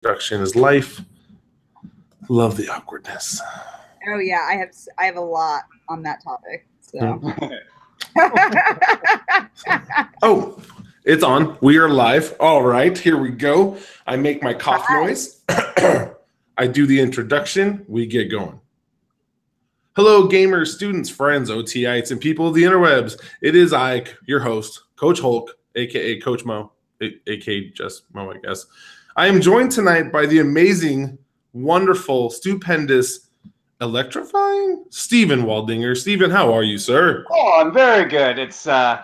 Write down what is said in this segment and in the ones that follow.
introduction is life. Love the awkwardness. Oh yeah, I have a lot on that topic. So. Oh, it's on. We are live. All right, here we go. I make my cough noise. I do the introduction. We get going. Hello, gamers, students, friends, OTites, and people of the interwebs. It is I, your host, Coach Hulk, a.k.a. Coach Mo, a.k.a. just Mo, I guess. I am joined tonight by the amazing, wonderful, stupendous, electrifying Stephen Waldinger. Stephen, how are you, sir? Oh, I'm very good. It's the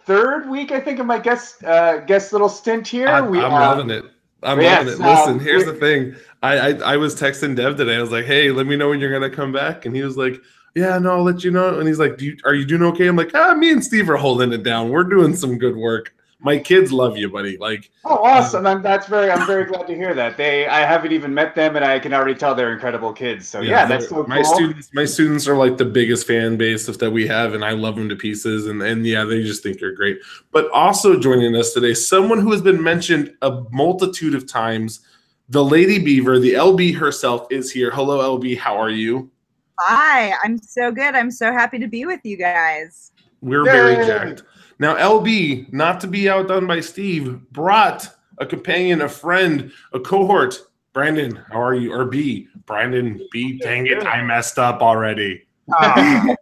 third week, I think, of my guest little stint here. I'm loving it. I'm loving it. Listen, here's the thing. I was texting Dev today. I was like, hey, let me know when you're gonna come back. And he was like, yeah, no, I'll let you know. And he's like, are you doing okay? I'm like, me and Steve are holding it down. We're doing some good work. My kids love you, buddy. Like, oh, awesome! I'm very glad to hear that. I haven't even met them, and I can already tell they're incredible kids. So yeah, that's so cool. My students are like the biggest fan base that we have, and I love them to pieces. And yeah, they just think you're great. But also joining us today, someone who has been mentioned a multitude of times, the Lady Beaver, the LB herself, is here. Hello, LB. How are you? Hi, I'm so good. I'm so happy to be with you guys. We're very jacked. Now, LB, not to be outdone by Steve, brought a companion, a friend, a cohort. Brandon, how are you? Or B, Brandon, B, dang it, I messed up already. Oh,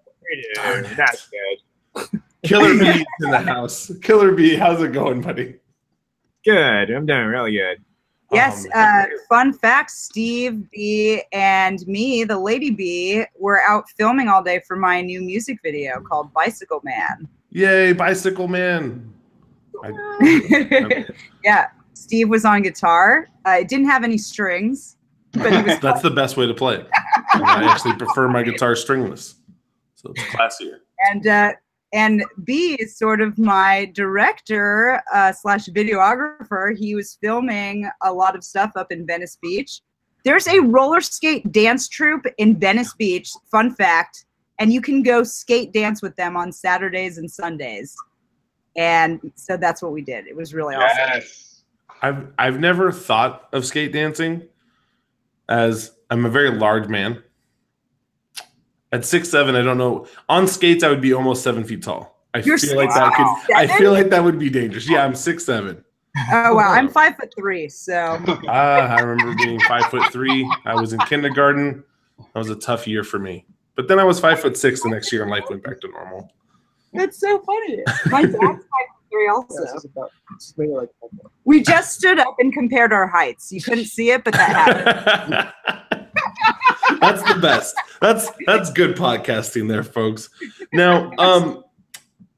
that's good. Killer B is in the house. Killer B, how's it going, buddy? Good. I'm doing really good. Yes, fun fact, Steve B and me, the Lady B, were out filming all day for my new music video called Bicycle Man. Yay, Bicycle Man. Yeah, Steve was on guitar. It didn't have any strings, but he was That's the best way to play it. I actually prefer my guitar stringless, so it's classier. And B is sort of my director slash videographer. He was filming a lot of stuff up in Venice Beach. There's a roller skate dance troupe in Venice Beach, fun fact, and you can go skate dance with them on Saturdays and Sundays. And so that's what we did. It was really awesome. I've never thought of skate dancing, as I'm a very large man. At 6'7", I don't know. On skates, I would be almost 7 feet tall. I feel like that would be dangerous. Yeah, I'm 6'7". Oh wow, I'm 5'3", so. I remember being 5'3". I was in kindergarten. That was a tough year for me. But then I was 5'6" the next year, and life went back to normal. That's so funny. My dad's 5'3" also. We just stood up and compared our heights. You couldn't see it, but that happened. That's the best. That's good podcasting there, folks. Now,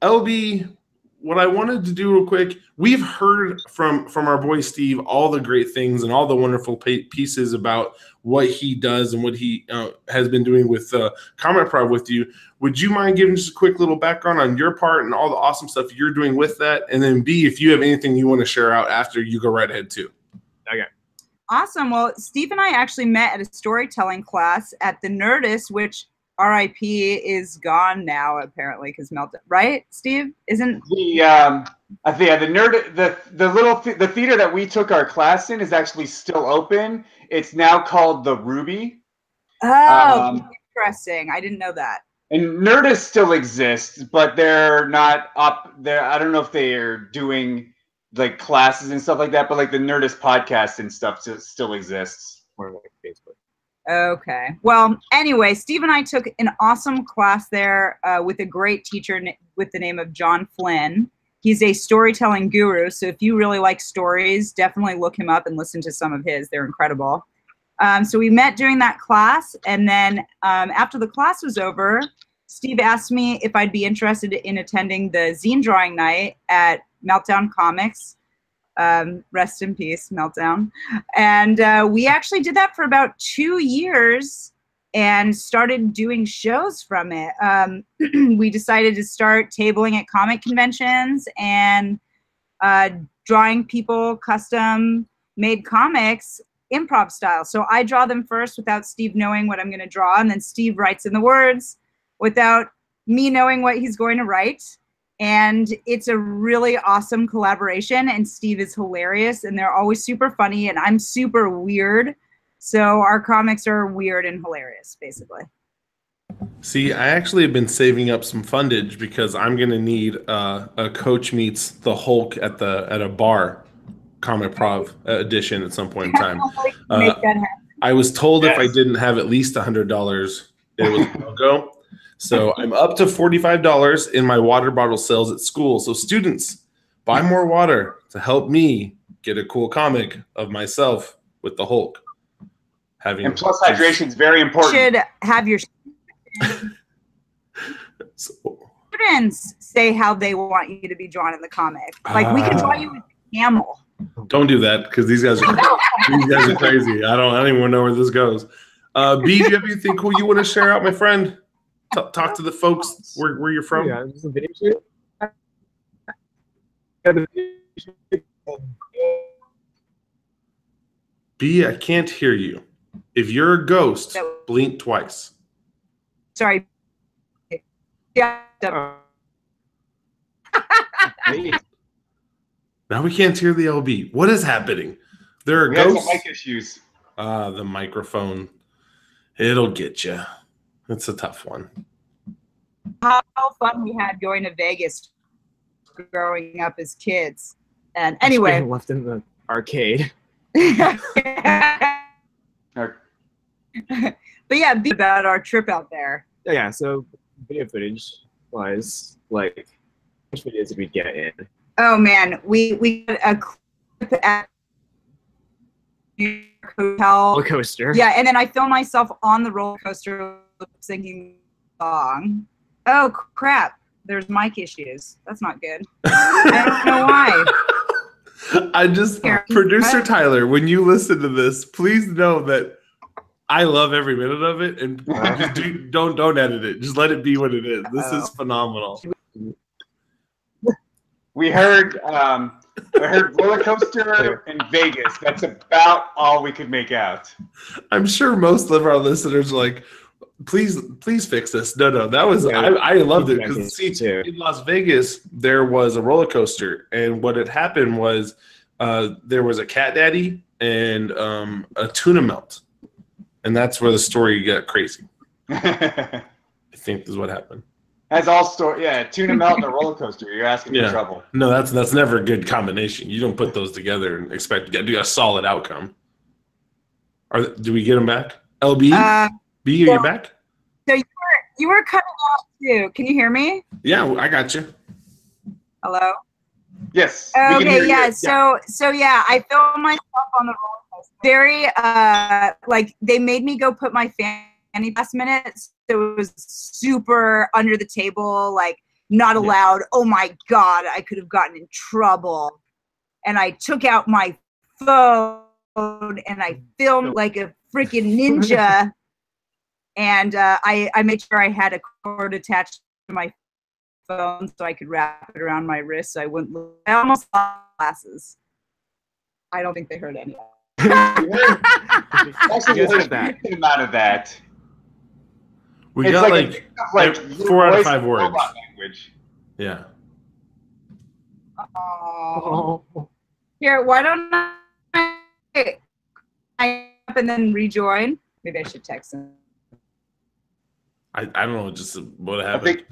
LB, what I wanted to do real quick, we've heard from our boy Steve all the great things and all the wonderful pieces about what he does and what he has been doing with Comet Prov with you. Would you mind giving just a quick little background on your part and all the awesome stuff you're doing with that? And then B, if you have anything you want to share out after, you go right ahead too. Okay. Awesome. Well, Steve and I actually met at a storytelling class at the Nerdist, which RIP is gone now apparently because Meltdown. Right, Steve? Isn't the the theater that we took our class in is actually still open. It's now called the Ruby. Oh, interesting. I didn't know that. And Nerdist still exists, but they're not up there. I don't know if they are doing like classes and stuff like that, but like the Nerdist podcast and stuff still exists. More like Facebook. Okay. Well, anyway, Steve and I took an awesome class there with a great teacher with the name of John Flynn. He's a storytelling guru, so if you really like stories, definitely look him up and listen to some of his. They're incredible. So we met during that class, and then after the class was over, Steve asked me if I'd be interested in attending the zine drawing night at Meltdown Comics. Rest in peace, Meltdown. And we actually did that for about 2 years and started doing shows from it. We decided to start tabling at comic conventions and drawing people custom made comics improv style. So I draw them first without Steve knowing what I'm going to draw, and then Steve writes in the words without me knowing what he's going to write. And it's a really awesome collaboration, and Steve is hilarious, and they're always super funny, and I'm super weird. So our comics are weird and hilarious, basically. See, I actually have been saving up some fundage because I'm gonna need a Coach Meets the Hulk at a bar comic prov edition at some point in time. Make that happen. I was told if I didn't have at least $100, it was a no-go. So I'm up to $45 in my water bottle sales at school. So students, buy more water to help me get a cool comic of myself with the Hulk. And plus, hydration is very important. You should have your students say how they want you to be drawn in the comic. Like we can draw you with a camel. Don't do that because these guys are crazy. I don't even know where this goes. B, do you have anything cool you want to share out, my friend? Talk to the folks where you're from. Yeah, this is a video shoot. B, I can't hear you. If you're a ghost, blink twice. Sorry. Yeah. Now we can't hear the LB. What is happening? There are ghosts. We have some mic issues. The microphone. It'll get you. It's a tough one. How fun we had going to Vegas growing up as kids. And anyway. Left in the arcade. But yeah, about our trip out there. Yeah, so video footage wise, like, which videos did we get in? Oh man, we got a clip at hotel Roller coaster. Yeah, and then I filmed myself on the roller coaster singing the song. Oh crap! There's mic issues. That's not good. I don't know why. I just producer Tyler, when you listen to this, please know that I love every minute of it, and just don't edit it. Just let it be what it is. This is phenomenal. We heard roller coaster in Vegas. That's about all we could make out. I'm sure most of our listeners are like, please fix this. No, that was I loved it because in Las Vegas there was a roller coaster, and what had happened was there was a cat daddy and a tuna melt, and that's where the story got crazy. I think is what happened. That's all story. Yeah, tuna melt and a roller coaster. You're asking for trouble. No, that's never a good combination. You don't put those together and expect to get a solid outcome. Do we get them back? LB? B, are you back? So you were cutting off too. Can you hear me? Yeah, I got you. Hello? Yes. Okay, yeah. So yeah, I filmed myself on the roller coaster. Very like they made me go put my fanny last minute. So it was super under the table, like not allowed. Oh my God, I could have gotten in trouble. And I took out my phone and I filmed like a freaking ninja. And I made sure I had a cord attached to my phone so I could wrap it around my wrist so I wouldn't lose. I almost lost glasses. I don't think they heard any of that. Actually, there's a decent amount of that. We got like 4 out of 5 words. Language. Yeah. Oh. Here, why don't I up and then rejoin? Maybe I should text him. I don't know, just what happened.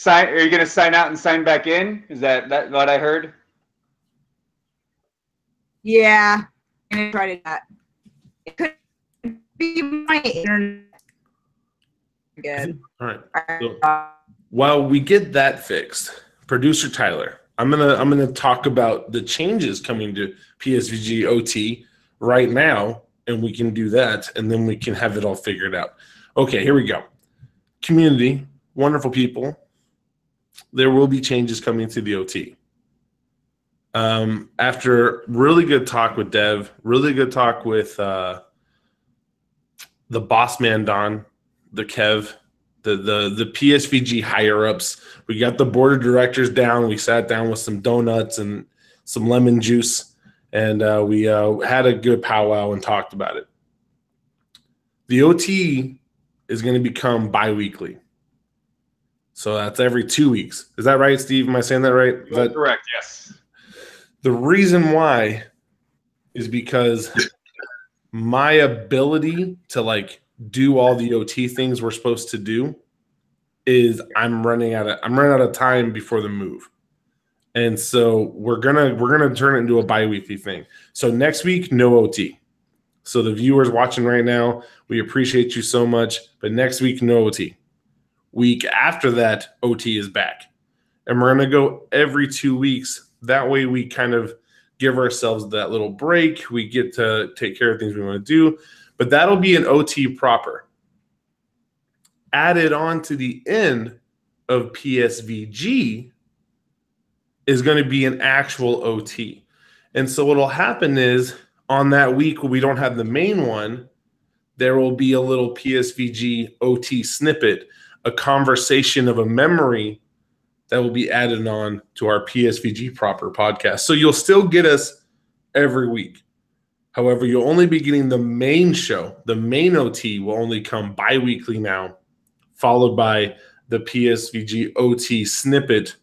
Are you going to sign out and sign back in? Is that what I heard? Yeah, I'm going to try to do that. It could be my internet. Good. All right. So, while we get that fixed, producer Tyler, I'm gonna talk about the changes coming to PSVG OT right now, and we can do that, and then we can have it all figured out. Okay, here we go. Community, wonderful people. There will be changes coming to the OT. After really good talk with Dev, really good talk with the boss man Don, the Kev, the PSVG higher ups. We got the board of directors down. We sat down with some donuts and some lemon juice, and we had a good powwow and talked about it. The OT is going to become bi-weekly. So that's every 2 weeks. Is that right, Steve? Am I saying that right? You are correct, yes. The reason why is because my ability to like do all the OT things we're supposed to do is I'm running out of time before the move. And so we're gonna turn it into a bi-weekly thing. So next week, no OT. So the viewers watching right now, we appreciate you so much. But next week, no OT. Week after that, OT is back. And we're going to go every 2 weeks. That way we kind of give ourselves that little break. We get to take care of things we want to do. But that'll be an OT proper. Added on to the end of PSVG is going to be an actual OT. And so what'll happen is on that week where we don't have the main one, there will be a little PSVG OT snippet, a conversation of a memory that will be added on to our PSVG proper podcast. So you'll still get us every week. However, you'll only be getting the main show. The main OT will only come bi-weekly now, followed by the PSVG OT snippet,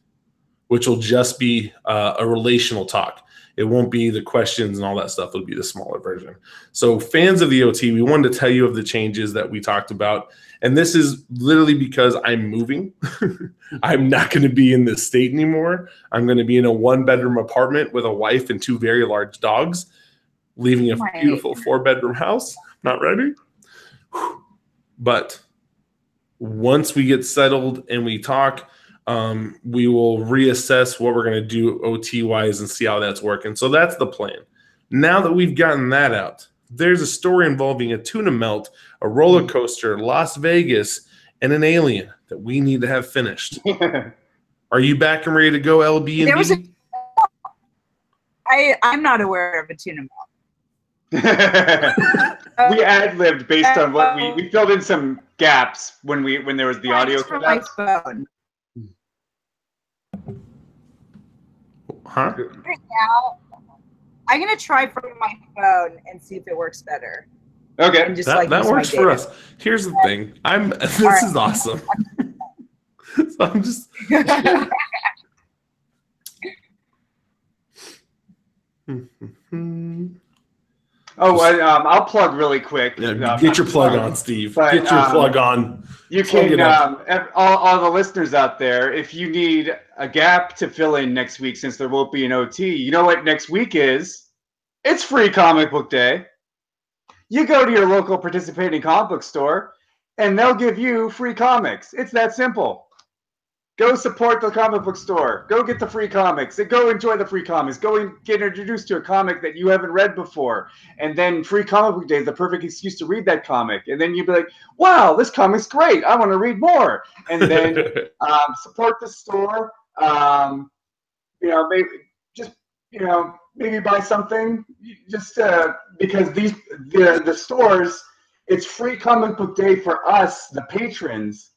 which will just be a relational talk. It won't be the questions and all that stuff. It'll be the smaller version. So fans of the OT, we wanted to tell you of the changes that we talked about. And this is literally because I'm moving. I'm not going to be in this state anymore. I'm going to be in a 1-bedroom apartment with a wife and 2 very large dogs, leaving a beautiful 4-bedroom house. Not ready. But once we get settled and we talk, we will reassess what we're going to do OT-wise and see how that's working. So that's the plan. Now that we've gotten that out, there's a story involving a tuna melt, a roller coaster, Las Vegas, and an alien that we need to have finished. Are you back and ready to go, LB? There was I'm not aware of a tuna melt. We ad-libbed based on what we filled in some gaps when there was the audio from my phone. Huh? Right now, I'm gonna try from my phone and see if it works better. Okay, and just, that works for us. Here's the thing. This is awesome. So I'm just. I'll plug really quick. Get your plug on, Steve. But, get your plug on. You can, all the listeners out there, if you need a gap to fill in next week since there won't be an OT, you know what next week is? It's Free Comic Book Day. You go to your local participating comic book store, and they'll give you free comics. It's that simple. Go support the comic book store. Go get the free comics. Go enjoy the free comics. Go and get introduced to a comic that you haven't read before. And then Free Comic Book Day is the perfect excuse to read that comic. And then you'd be like, wow, this comic's great. I want to read more. And then support the store. Maybe buy something just because the stores, it's Free Comic Book Day for us, the patrons.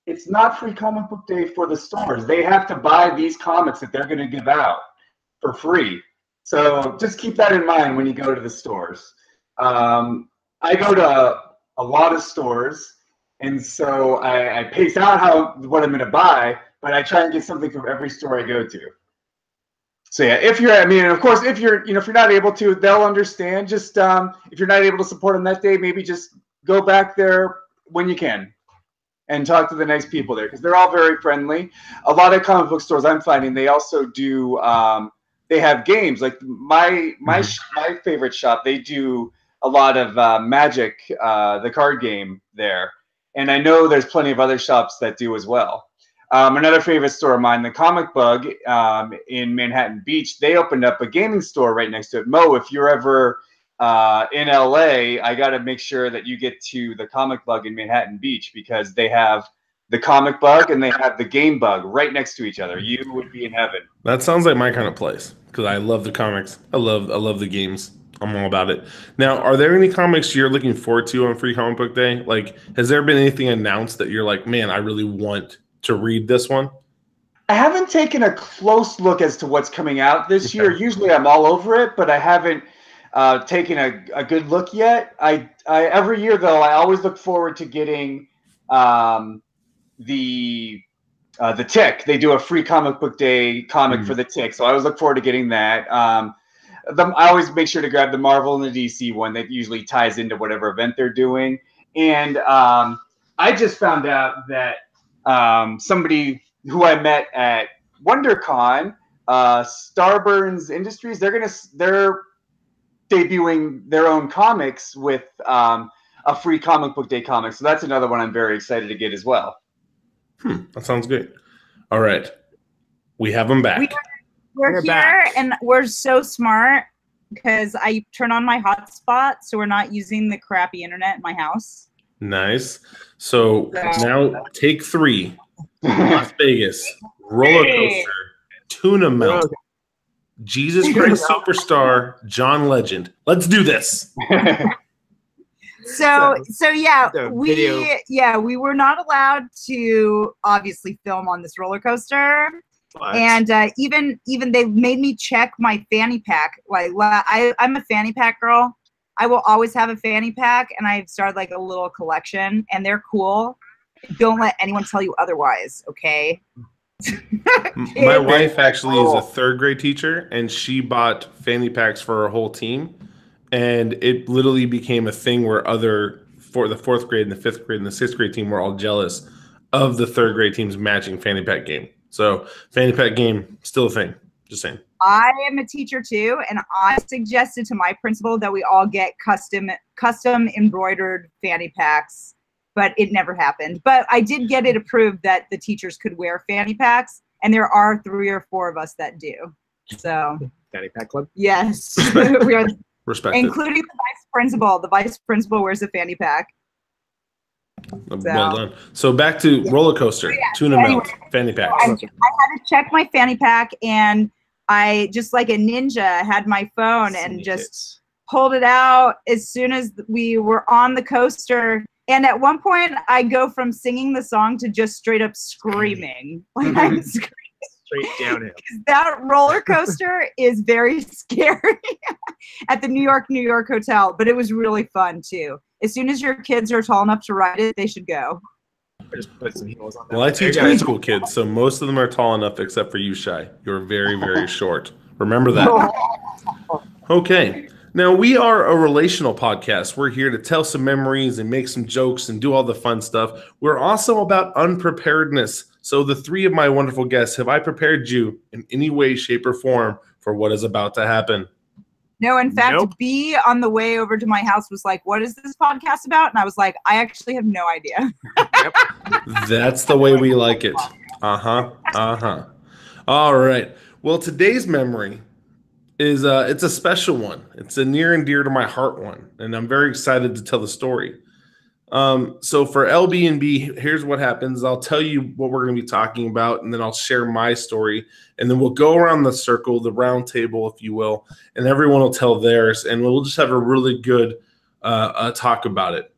It's not Free Comic Book Day for the stores. They have to buy these comics that they're going to give out for free. So just keep that in mind when you go to the stores. I go to a lot of stores, and so I pace out what I'm going to buy, but I try and get something from every store I go to. So yeah, if you're not able to, they'll understand. Just if you're not able to support them that day, maybe just go back there when you can and talk to the nice people there, because they're all very friendly. A lot of comic book stores I'm finding, they also do they have games. Like my favorite shop, they do a lot of Magic, the card game there, and I know there's plenty of other shops that do as well. Another favorite store of mine, the Comic Bug in Manhattan Beach, they opened up a gaming store right next to it. Mo, if you're ever in LA, I got to make sure that you get to the Comic Bug in Manhattan Beach, because they have the Comic Bug and they have the Game Bug right next to each other. You would be in heaven. That sounds like my kind of place, because I love the comics. I love the games. I'm all about it. Now, are there any comics you're looking forward to on Free Comic Book Day? Like, has there been anything announced that you're like, man, I really want to read this one? I haven't taken a close look as to what's coming out this year. Usually I'm all over it, but I haven't taken a good look yet. I every year, though, I always look forward to getting the The Tick. They do a free comic book day comic for the Tick, so I always look forward to getting that. I always make sure to grab the Marvel and the DC one that usually ties into whatever event they're doing. And I just found out that somebody who I met at WonderCon, Starburns Industries, they're debuting their own comics with a free comic book day comic. So that's another one I'm very excited to get as well. That sounds good. All right. We have them back. We're here back. And we're so smart because I turn on my hotspot, so we're not using the crappy internet in my house. Nice. So now take 3. Las Vegas, roller coaster, tuna melt, Jesus Christ Superstar, John Legend. Let's do this. So yeah, we were not allowed to obviously film on this roller coaster. What? And even they made me check my fanny pack. Like I'm a fanny pack girl. I will always have a fanny pack, and I've started like a little collection, and they're cool. Don't let anyone tell you otherwise, okay? My wife actually is a 3rd grade teacher, and she bought fanny packs for her whole team, and it literally became a thing where the 4th grade and the 5th grade and the 6th grade team were all jealous of the 3rd grade team's matching fanny pack game. So fanny pack game, still a thing. Just saying. I am a teacher too, and I suggested to my principal that we all get custom embroidered fanny packs, but it never happened. But I did get it approved that the teachers could wear fanny packs, and there are 3 or 4 of us that do. So fanny pack club? Yes. We are respected. Including the vice principal. The vice principal wears a fanny pack. Well done. So back to roller coaster, tuna melt, fanny packs. I had to check my fanny pack, and I just like a ninja had my phone and just pulled it out as soon as we were on the coaster. And at one point, I go from singing the song to just straight up screaming. Like I'm screaming. Straight downhill. That roller coaster is very scary at the New York Hotel, but it was really fun too. As soon as your kids are tall enough to ride it, they should go. Just put some heels on that. Well, I teach high school kids, so most of them are tall enough except for you, Shai. You're very, very short. Remember that. Okay. Now, we are a relational podcast. We're here to tell some memories and make some jokes and do all the fun stuff. We're also about unpreparedness. So the 3 of my wonderful guests, have I prepared you in any way, shape, or form for what is about to happen? No, in fact, B on the way over to my house was like, what is this podcast about? And I was like, I actually have no idea. That's the way we like it. All right. Well, today's memory is it's a special one. It's a near and dear to my heart one, and I'm very excited to tell the story. So for LB and B, here's what happens. I'll tell you what we're going to be talking about, and then I'll share my story, and then we'll go around the circle, the round table, if you will, and everyone will tell theirs, and we'll just have a really good talk about it.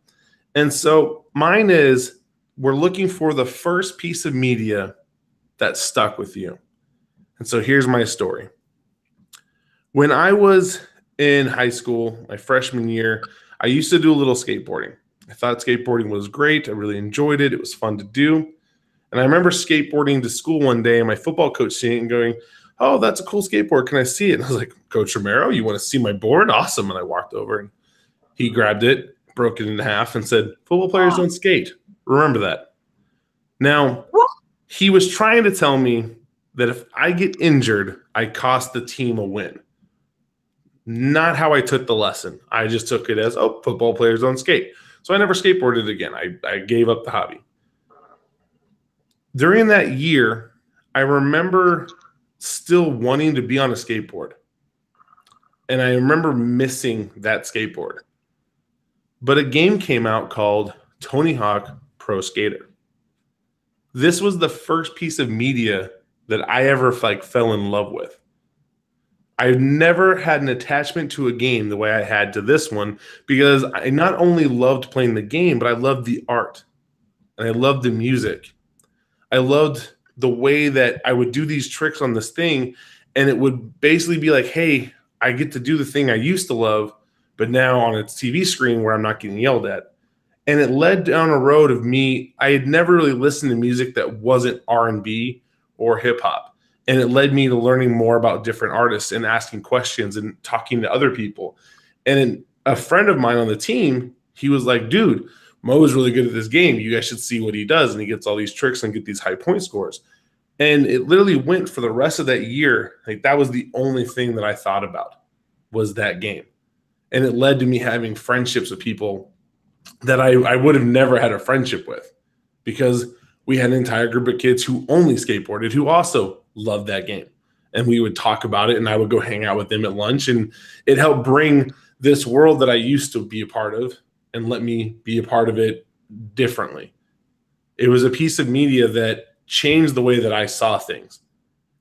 And so mine is, we're looking for the first piece of media that stuck with you. And so here's my story. When I was in high school, my freshman year, I used to do a little skateboarding. I thought skateboarding was great. I really enjoyed it. It was fun to do. And I remember skateboarding to school one day and my football coach seeing it and going, oh, that's a cool skateboard. Can I see it? And I was like, Coach Romero, you want to see my board? Awesome. And I walked over and he grabbed it, broke it in half and said, football players don't skate. Remember that. Now, he was trying to tell me that if I get injured, I cost the team a win. Not how I took the lesson. I just took it as, oh, football players don't skate. So I never skateboarded again. I gave up the hobby. During that year, I remember still wanting to be on a skateboard. And I remember missing that skateboard. But a game came out called Tony Hawk Pro Skater. This was the first piece of media that I ever fell in love with. I've never had an attachment to a game the way I had to this one because I not only loved playing the game, but I loved the art and I loved the music. I loved the way that I would do these tricks on this thing and it would basically be like, hey, I get to do the thing I used to love, but now on a TV screen where I'm not getting yelled at. And it led down a road of me. I had never really listened to music that wasn't R&B or hip hop. And it led me to learning more about different artists and asking questions and talking to other people. And a friend of mine on the team, he was like, dude, Mo is really good at this game. You guys should see what he does. And he gets all these tricks and get these high point scores. And it literally went for the rest of that year. Like that was the only thing that I thought about was that game. And it led to me having friendships with people that I would have never had a friendship with, because we had an entire group of kids who only skateboarded, who also loved that game. And we would talk about it, and I would go hang out with them at lunch. And it helped bring this world that I used to be a part of and let me be a part of it differently. It was a piece of media that changed the way that I saw things.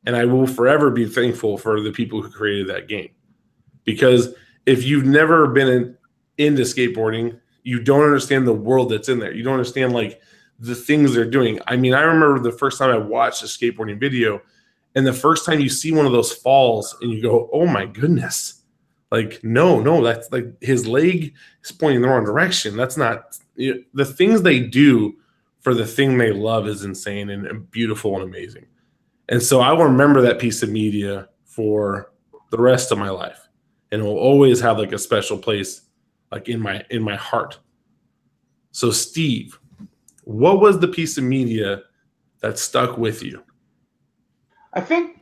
And I will forever be thankful for the people who created that game. Because if you've never been into skateboarding, you don't understand the world that's in there. You don't understand like the things they're doing. I mean, I remember the first time I watched a skateboarding video, and the first time you see one of those falls and you go, oh my goodness. Like, no, that's like his leg is pointing the wrong direction. That's not, the things they do for the thing they love is insane and beautiful and amazing. And so I will remember that piece of media for the rest of my life. And it will always have like a special place like in my heart. So Steve, what was the piece of media that stuck with you? I think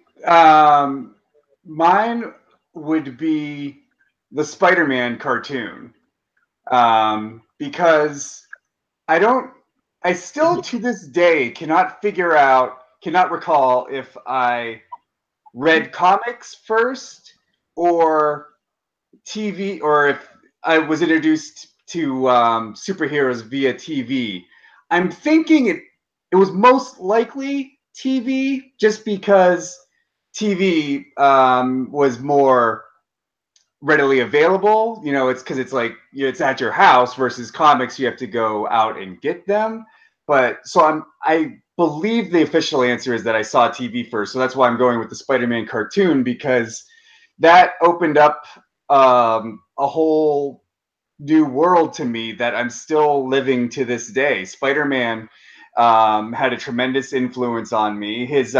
mine would be the Spider-Man cartoon, because I still to this day cannot recall if I read comics first or TV, or if I was introduced to superheroes via TV. I'm thinking it was most likely TV, just because TV was more readily available. You know, it's because it's like it's at your house versus comics, you have to go out and get them. But so I believe the official answer is that I saw TV first. So that's why I'm going with the Spider-Man cartoon, because that opened up a whole new world to me that I'm still living to this day. Spider-Man had a tremendous influence on me. His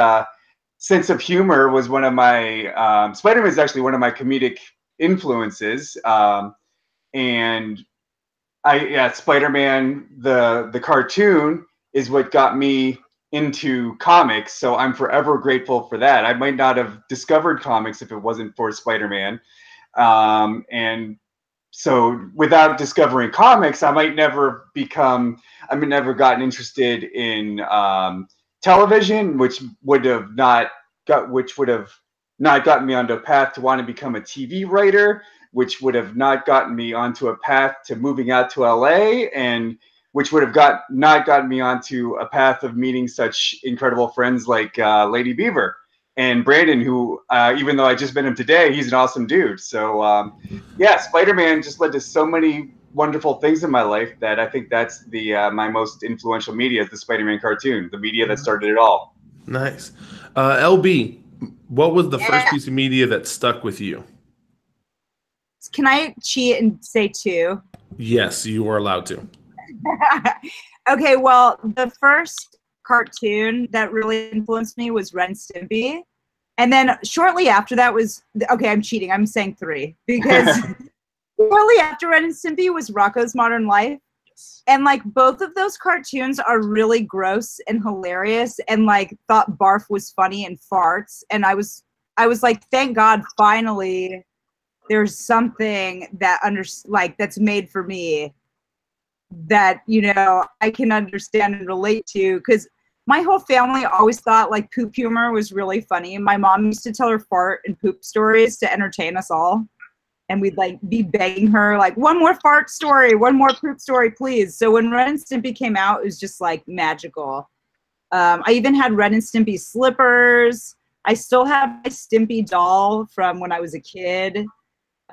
sense of humor was one of my Spider-Man is actually one of my comedic influences. And Spider-Man the cartoon is what got me into comics, so I'm forever grateful for that. I might not have discovered comics if it wasn't for Spider-Man. And so without discovering comics, I might never gotten interested in television, which would have not gotten me onto a path to want to become a TV writer, which would have not gotten me onto a path to moving out to LA, and which would have not gotten me onto a path of meeting such incredible friends like Lady Beaver and Brandon, who, even though I just met him today, he's an awesome dude. So, Spider-Man just led to so many wonderful things in my life that I think that's my most influential media is the Spider-Man cartoon, the media that started it all. Nice. LB, what was the first piece of media that stuck with you? Can I cheat and say two? Yes, you are allowed to. Okay, well, the first cartoon that really influenced me was Ren and Stimpy. And then shortly after that was, okay, I'm cheating. I'm saying three. Because shortly after Ren and Stimpy was Rocko's Modern Life. And like both of those cartoons are really gross and hilarious, and like thought barf was funny and farts. And I was like, thank God, finally there's something that that's made for me that, you know, I can understand and relate to, because my whole family always thought like poop humor was really funny. My mom used to tell her fart and poop stories to entertain us all. And we'd like be begging her like, one more fart story, one more poop story, please. So when Ren and Stimpy came out, it was just like magical. I even had Ren and Stimpy slippers. I still have my Stimpy doll from when I was a kid.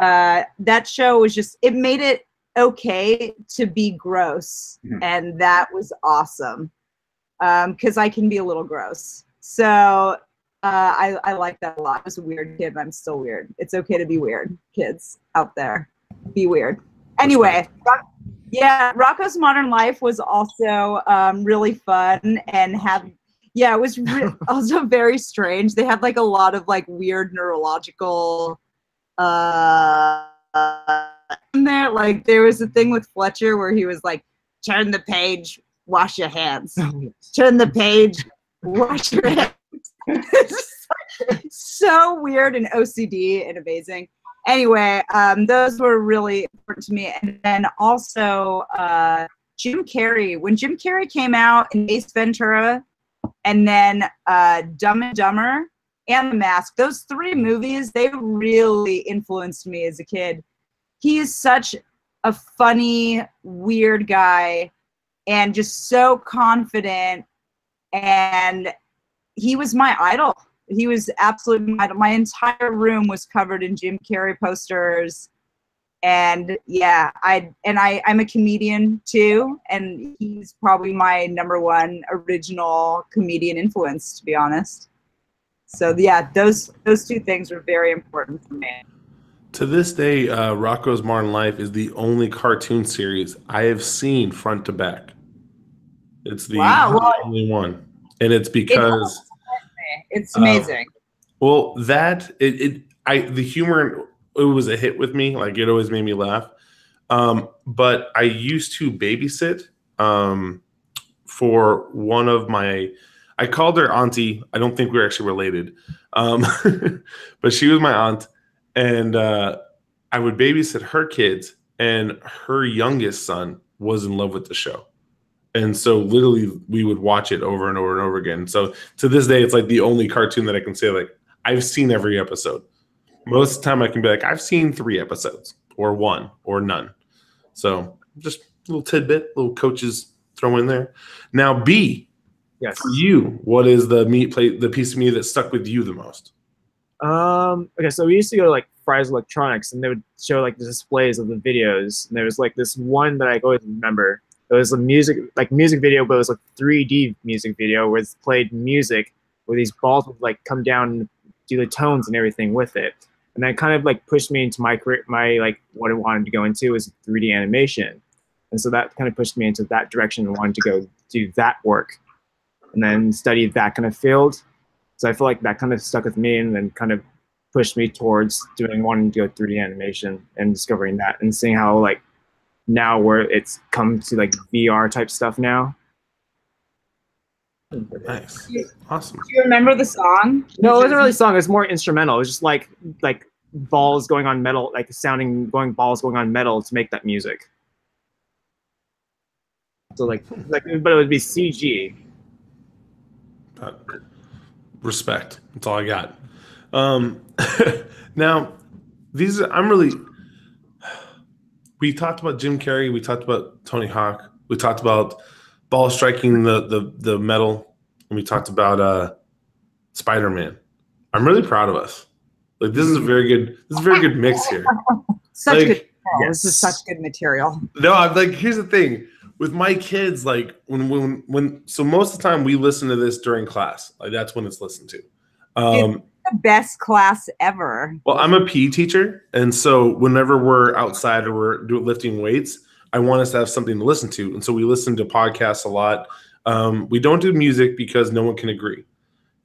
That show was just, it made it okay to be gross. And that was awesome. Because I can be a little gross. So I like that a lot. I was a weird kid, and I'm still weird. It's okay to be weird, kids out there. Be weird. Anyway, Yeah, Rocco's Modern Life was also really fun and it was also very strange. They had like a lot of like weird neurological in there. Like there was a thing with Fletcher where he was like, turn the page, wash your hands. Turn the page, wash your hands. So weird and OCD and amazing. Anyway, those were really important to me. And then also Jim Carrey. When Jim Carrey came out in Ace Ventura and then Dumb and Dumber and The Mask, those 3 movies, they really influenced me as a kid. He is such a funny, weird guy and just so confident. And he was my idol. He was absolutely my idol. My entire room was covered in Jim Carrey posters. And yeah, I'm a comedian too. And he's probably my #1 original comedian influence, to be honest. So yeah, those 2 things were very important for me. To this day, Rocco's Modern Life is the only cartoon series I have seen front to back. It's the only one. And it's because it's amazing. Well, the humor, it was a hit with me. Like it always made me laugh. But I used to babysit for one of I called her auntie. I don't think we were actually related. But she was my aunt. And I would babysit her kids, and her youngest son was in love with the show. And so literally we would watch it over and over and over again. So to this day, it's like the only cartoon that I can say, like, I've seen every episode. Most of the time I can be like, I've seen 3 episodes or 1 or none. So just a little tidbit, little coaches throw in there. Now, B, yes. For you, what is the piece of media that stuck with you the most? Okay, so we used to go to like Fry's Electronics, and they would show like the displays of the videos. And there was like this one that I always remember. It was a music video, but it was like 3D music video where it's played music where these balls would like come down and do the tones and everything with it. And that kind of like pushed me into my career, like what I wanted to go into was 3D animation. And so that kind of pushed me into that direction and wanted to go do that work and then study that kind of field. So I feel like that kind of stuck with me and then kind of pushed me towards wanting to go 3D animation and discovering that and seeing how like now where it's come to like VR type stuff now. Nice. Awesome. Do you remember the song? No, it wasn't really a song. It was more instrumental. It was just like balls going on metal, like balls going on metal to make that music. So but it would be CG. Respect. That's all I got. Now, we talked about Jim Carrey. We talked about Tony Hawk. We talked about ball striking the metal. And we talked about Spider-Man. I'm really proud of us. Like this is a very good mix here. Such like, good. Yes. This is such good material. No, I'm like, here's the thing. With my kids, like so most of the time we listen to this during class. Like that's when it's listened to. It's the best class ever. Well, I'm a PE teacher, and so whenever we're outside or we're lifting weights, I want us to have something to listen to, and so we listen to podcasts a lot. We don't do music because no one can agree,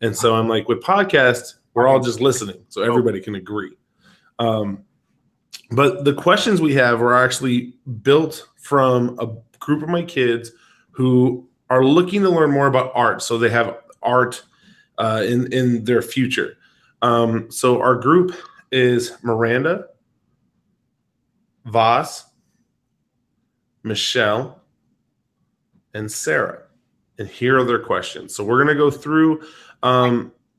and so I'm like, with podcasts, we're all just listening, so everybody can agree. But the questions we have are actually built from a group of my kids who are looking to learn more about art, so they have art in their future. So our group is Miranda, Voss, Michelle, and Sarah. And here are their questions. So we're going to go through,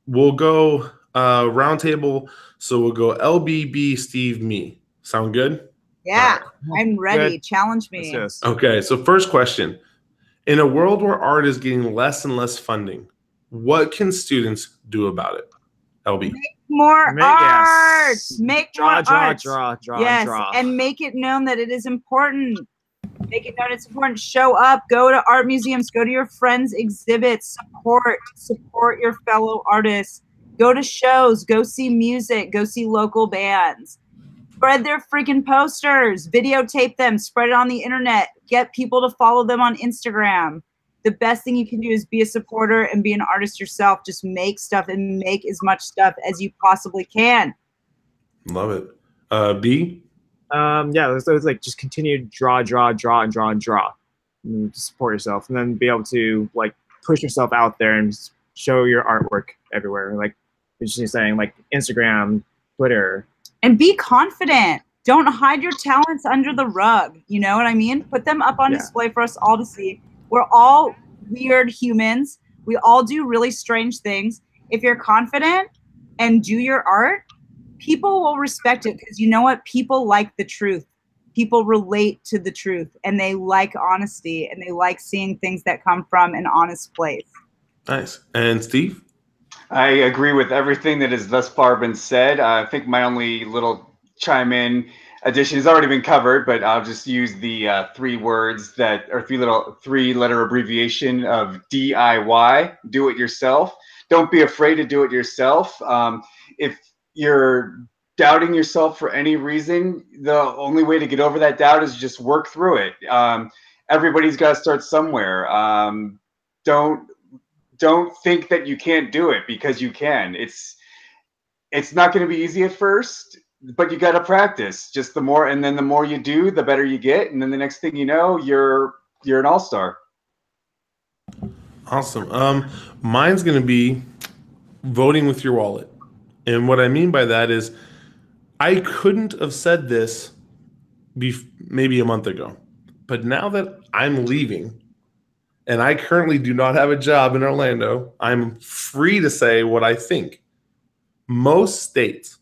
we'll go roundtable. So we'll go LBB, Steve, me. Sound good? Yeah, I'm ready. Good. Challenge me. Okay, so first question. In a world where art is getting less and less funding, what can students do about it? LB. Make more art. Yes. Make more art. Draw. Yes, and make it known that it is important. Make it known it's important. Show up. Go to art museums. Go to your friends' exhibits. Support your fellow artists. Go to shows. Go see music. Go see local bands. Spread their freaking posters. Videotape them. Spread it on the internet. get people to follow them on Instagram. The best thing you can do is be a supporter and be an artist yourself. Just make stuff and make as much stuff as you possibly can. Love it. B? Yeah, so it's like just continue to draw, and support yourself, and then be able to like push yourself out there and show your artwork everywhere. Like you're saying, like Instagram, Twitter. And be confident. Don't hide your talents under the rug. You know what I mean? Put them up on display for us all to see. We're all weird humans. We all do really strange things. If you're confident and do your art, people will respect it, because you know what? People like the truth. People relate to the truth, and they like honesty, and they like seeing things that come from an honest place. Nice. And Steve? I agree with everything that has thus far been said. I think my only little chime in addition has already been covered, but I'll just use the three letter abbreviation of DIY, do it yourself. Don't be afraid to do it yourself. If you're doubting yourself for any reason, the only way to get over that doubt is just work through it. Everybody's got to start somewhere. Don't think that you can't do it, because you can. It's not going to be easy at first, but you got to practice. Just the more you do, the better you get, and then the next thing you know, you're an all-star. Awesome. Mine's going to be voting with your wallet. And what I mean by that is I couldn't have said this maybe a month ago, but now that I'm leaving and I currently do not have a job in Orlando, I'm free to say what I think. Most states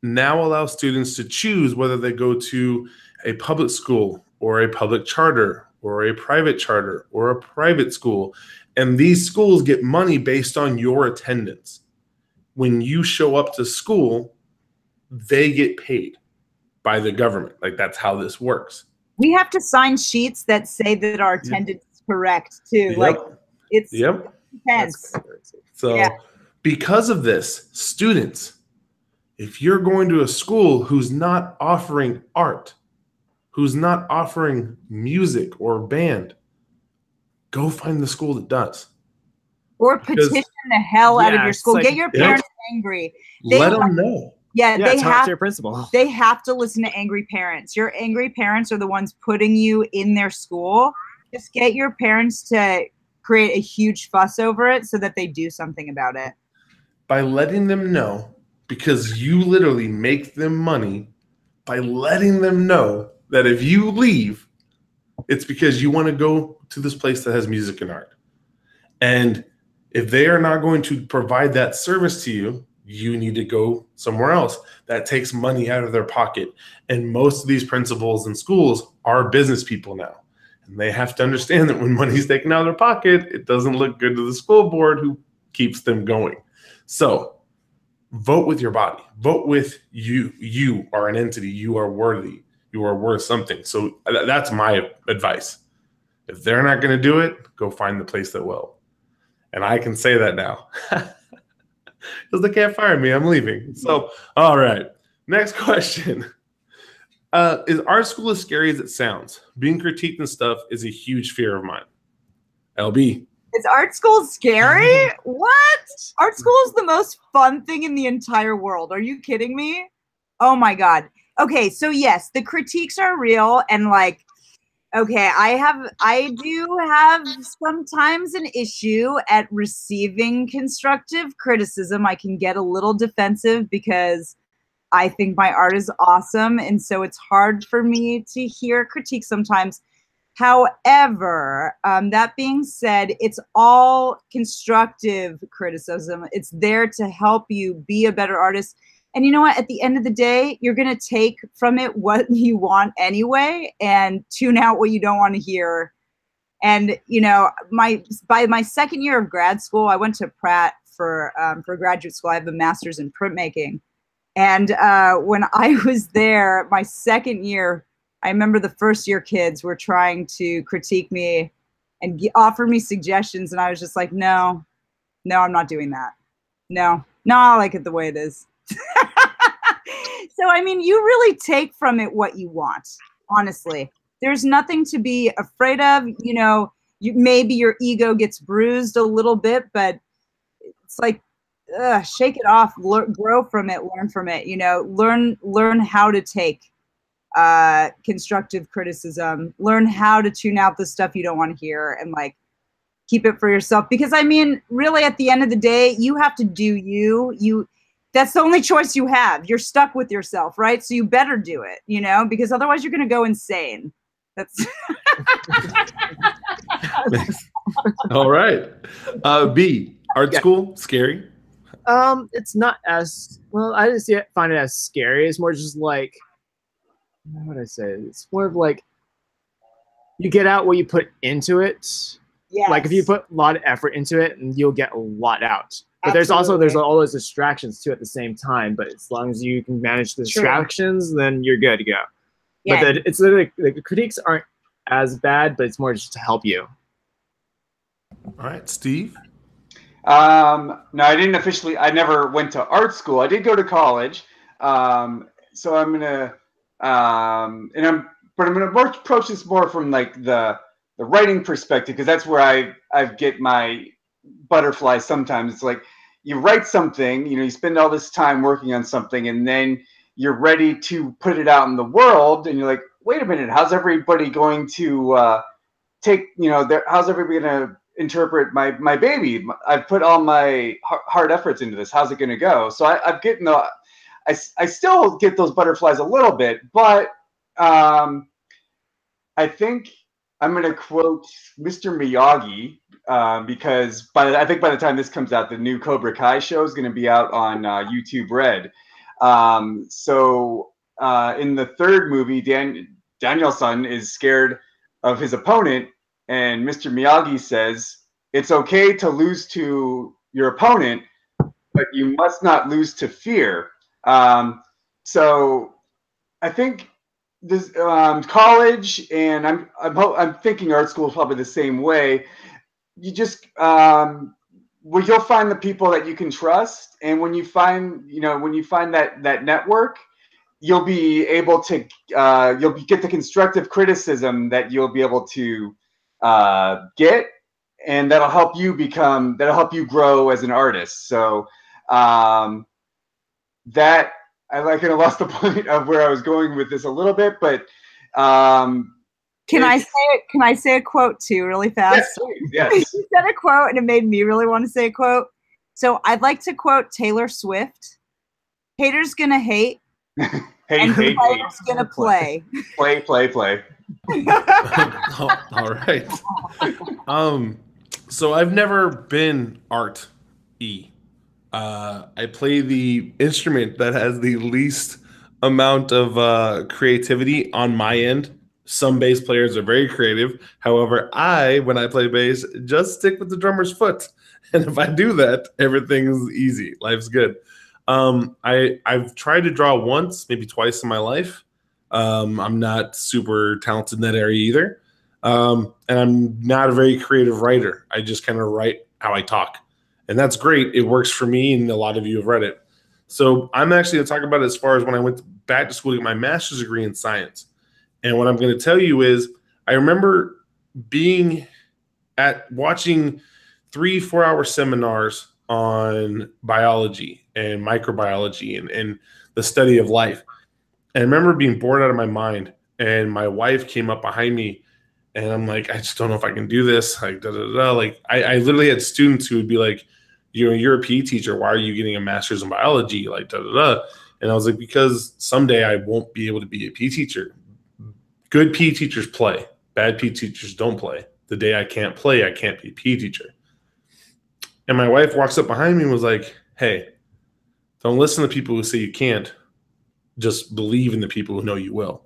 now allow students to choose whether they go to a public school or a public charter or a private charter or a private school. And these schools get money based on your attendance. When you show up to school, they get paid by the government. Like, that's how this works. We have to sign sheets that say that our attendance is correct too. Yep. Like, it's intense. So because of this, students, if you're going to a school who's not offering art, who's not offering music or band, go find the school that does. Or petition the hell out of your school. Like, get your parents angry. Let them know. Yeah, they talk to your principal. They have to listen to angry parents. Your angry parents are the ones putting you in their school. Just get your parents to create a huge fuss over it so that they do something about it. By letting them know, because you literally make them money by letting them know that if you leave, it's because you want to go to this place that has music and art. And if they are not going to provide that service to you, you need to go somewhere else. That takes money out of their pocket. And most of these principals and schools are business people now. And they have to understand that when money's taken out of their pocket, it doesn't look good to the school board who keeps them going. So vote with your body. Vote with you. You are an entity. You are worthy. You are worth something. So that's my advice. If they're not going to do it, go find the place that will. And I can say that now. Because they can't fire me. I'm leaving. So, all right. Next question. Is art school as scary as it sounds? Being critiqued and stuff is a huge fear of mine. LB. Is art school scary? What? Art school is the most fun thing in the entire world. Are you kidding me? Oh my God. Okay, so yes, the critiques are real, and like, okay, I do have sometimes an issue at receiving constructive criticism. I can get a little defensive because I think my art is awesome, and so it's hard for me to hear critique sometimes. However, that being said, it's all constructive criticism. It's there to help you be a better artist. And you know what? At the end of the day, you're going to take from it what you want anyway and tune out what you don't want to hear. And, you know, by my second year of grad school, I went to Pratt for graduate school. I have a master's in printmaking. And when I was there, my second year, I remember the first year kids were trying to critique me and offer me suggestions. And I was just like, no, I'm not doing that. No, I like it the way it is. So, I mean, you really take from it what you want, honestly. there's nothing to be afraid of. You know, maybe your ego gets bruised a little bit, but it's like, shake it off, grow from it, learn from it. You know, learn how to take constructive criticism, learn how to tune out the stuff you don't want to hear, and like keep it for yourself. Because I mean, really, at the end of the day, you have to do you. That's the only choice you have. You're stuck with yourself, right? So you better do it, you know, because otherwise you're going to go insane. That's all right. B, art school, scary? It's not as well. I didn't find it as scary. It's more just like, what would I say? It's more of like you get out what you put into it. Yes. Like if you put a lot of effort into it, and you'll get a lot out. But there's all those distractions too at the same time. But as long as you can manage the distractions, then you're good to go. Yeah. But it's literally like the critiques aren't as bad, but it's more just to help you. All right, Steve. No, I didn't officially. I never went to art school. I did go to college. So I'm gonna, I'm gonna approach this more from like the writing perspective, because that's where I get my butterflies sometimes. It's like you write something, you know, you spend all this time working on something, and then you're ready to put it out in the world, and you're like, wait a minute, how's everybody going to take, you know, how's everybody going to interpret my baby? I've put all my hard efforts into this. How's it going to go? So I'm getting I still get those butterflies a little bit, but I think I'm going to quote Mr. Miyagi, because I think by the time this comes out, the new Cobra Kai show is going to be out on YouTube Red. So in the third movie, Daniel-san is scared of his opponent, and Mr. Miyagi says, it's okay to lose to your opponent, but you must not lose to fear. So I think this college, and I'm thinking art school is probably the same way. You just you'll find the people that you can trust, and when you find that network, you'll be able to get the constructive criticism that you'll be able to get, and that'll help you grow as an artist. So that I kind of lost the point of where I was going with this a little bit, but can I say a quote too, really fast? Yes, please, yes. You said a quote, and it made me really want to say a quote. So I'd like to quote Taylor Swift: "Haters gonna hate, and players gonna play." Play. All right. So I've never been art-y. I play the instrument that has the least amount of creativity on my end. Some bass players are very creative. However, when I play bass, just stick with the drummer's foot. And if I do that, everything's easy. Life's good. I've tried to draw once, maybe twice in my life. I'm not super talented in that area either. And I'm not a very creative writer. I just kind of write how I talk. And that's great. It works for me, and a lot of you have read it. So I'm actually going to talk about it as far as when I went back to school to get my master's degree in science. And what I'm going to tell you is I remember watching 3-4 hour seminars on biology and microbiology and the study of life. And I remember being bored out of my mind, and my wife came up behind me, and I'm like, I just don't know if I can do this. Like, Like I literally had students who would be like, you're a PE teacher. Why are you getting a master's in biology? Like, And I was like, because someday I won't be able to be a PE teacher. Good PE teachers play. Bad PE teachers don't play. The day I can't play, I can't be a PE teacher. And my wife walks up behind me and was like, hey, don't listen to people who say you can't. Just believe in the people who know you will.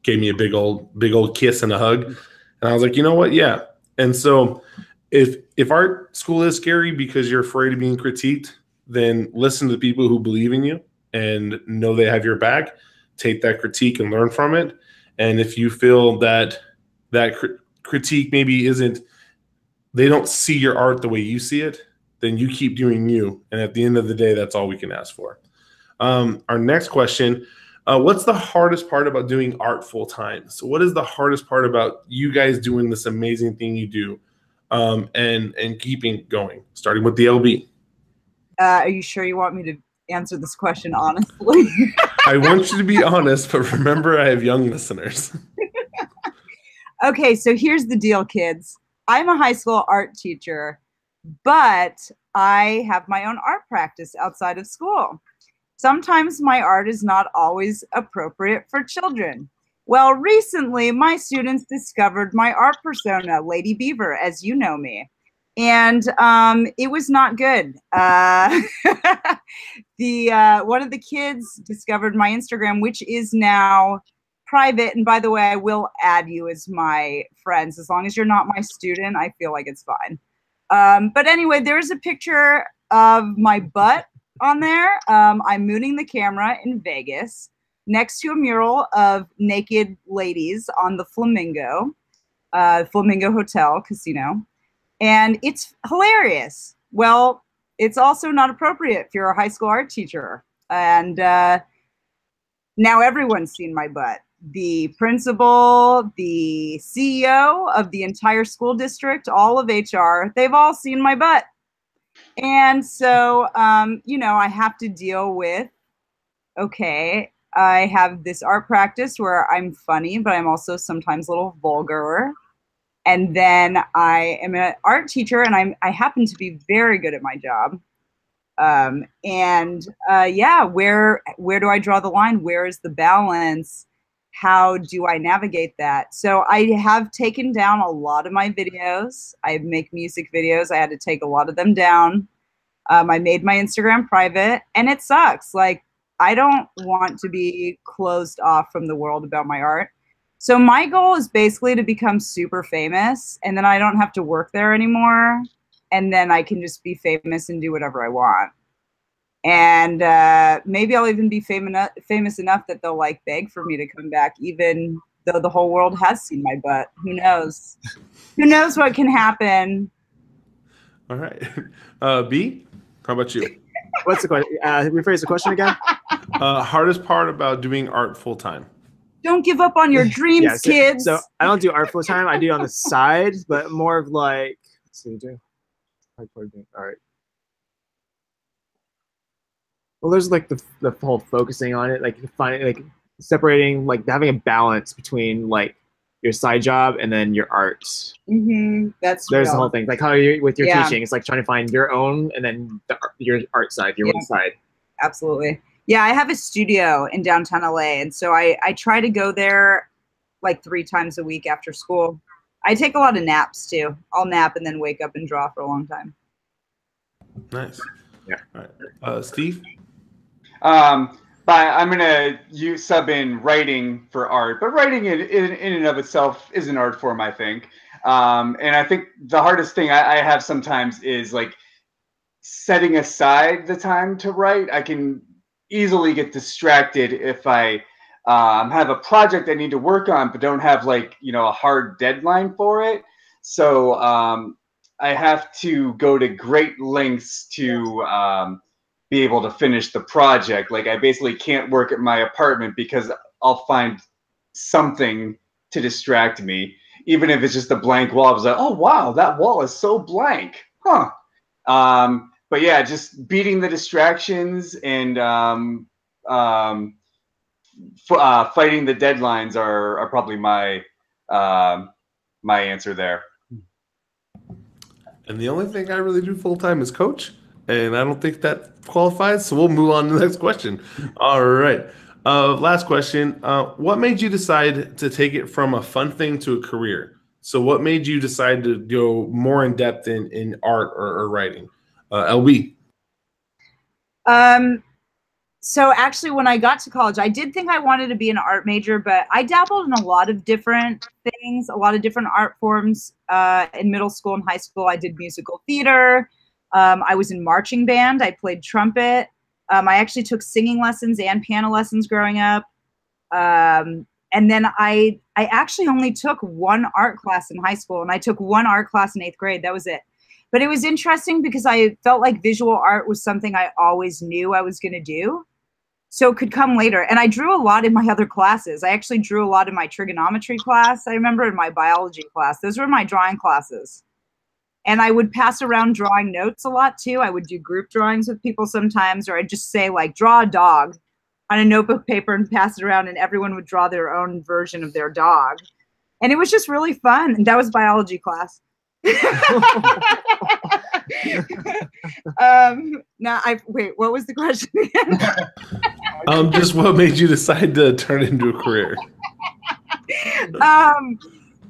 Gave me a big old kiss and a hug. And I was like, you know what? Yeah. And so if art school is scary because you're afraid of being critiqued, then listen to the people who believe in you and know they have your back. Take that critique and learn from it. And if you feel that critique maybe they don't see your art the way you see it, then you keep doing you. And at the end of the day, that's all we can ask for. Our next question, What's the hardest part about doing art full time? So what is the hardest part about you guys doing this amazing thing you do, and keeping going, starting with the LB? Are you sure you want me to answer this question honestly? I want you to be honest, but remember I have young listeners. Okay, so here's the deal, kids. I'm a high school art teacher, but I have my own art practice outside of school. Sometimes my art is not always appropriate for children. Well, recently my students discovered my art persona, Lady Beaver, as you know me. And it was not good. One of the kids discovered my Instagram, which is now private. And by the way, I will add you as my friends. As long as you're not my student, I feel like it's fine. But anyway, there's a picture of my butt on there. I'm mooning the camera in Vegas next to a mural of naked ladies on the Flamingo Hotel Casino. And it's hilarious. Well, it's also not appropriate if you're a high school art teacher. And now everyone's seen my butt. The principal, the CEO of the entire school district, all of HR, they've all seen my butt. And so, you know, I have to deal with, okay, I have this art practice where I'm funny, but I'm also sometimes a little vulgar. And then I am an art teacher, and I happen to be very good at my job. Yeah, where do I draw the line? Where is the balance? How do I navigate that? So I have taken down a lot of my videos. I make music videos. I had to take a lot of them down. I made my Instagram private, and it sucks. Like, I don't want to be closed off from the world about my art. So my goal is basically to become super famous, and then I don't have to work there anymore. And then I can just be famous and do whatever I want. And maybe I'll even be famous enough that they'll like beg for me to come back, even though the whole world has seen my butt. Who knows? Who knows what can happen? All right. B, how about you? What's the question? Rephrase the question again. Hardest part about doing art full time? Don't give up on your dreams, kids. So I don't do art full time. I do on the side, but more of like, let's see, all right. Well, there's like the whole focusing on it, like finding, like separating, like having a balance between like your side job and then your art. Mm-hmm. There's the whole thing, like how you with your teaching, it's like trying to find your own and then your art side, your own side. Absolutely. Yeah, I have a studio in downtown LA, and so I try to go there like 3 times a week after school. I take a lot of naps too. I'll nap and then wake up and draw for a long time. Nice. Yeah. All right. Steve? But I'm gonna sub in writing for art, but writing in and of itself is an art form, I think. And I think the hardest thing I have sometimes is like setting aside the time to write. I can easily get distracted if I have a project I need to work on, but don't have like, you know, a hard deadline for it. So I have to go to great lengths to be able to finish the project. Like, I basically can't work at my apartment because I'll find something to distract me, even if it's just a blank wall. I was like, oh wow, that wall is so blank, huh? But yeah, just beating the distractions and fighting the deadlines are probably my my answer there. And the only thing I really do full time is coach, and I don't think that qualifies. So we'll move on to the next question. All right. Last question. What made you decide to take it from a fun thing to a career? So what made you decide to go more in depth in art or writing? LB. So actually, when I got to college, I did think I wanted to be an art major, but I dabbled in a lot of different things, a lot of different art forms. In middle school and high school, I did musical theater. I was in marching band. I played trumpet. I actually took singing lessons and piano lessons growing up. And then I actually only took 1 art class in high school, and I took 1 art class in 8th grade. That was it. But it was interesting because I felt like visual art was something I always knew I was going to do. so could come later. And I drew a lot in my other classes. I actually drew a lot in my trigonometry class. I remember in my biology class. Those were my drawing classes. And I would pass around drawing notes a lot too. I would do group drawings with people sometimes, or I'd just say like, draw a dog on a notebook paper and pass it around, and everyone would draw their own version of their dog. And it was just really fun. And that was biology class. Wait, what was the question again? Just what made you decide to turn it into a career?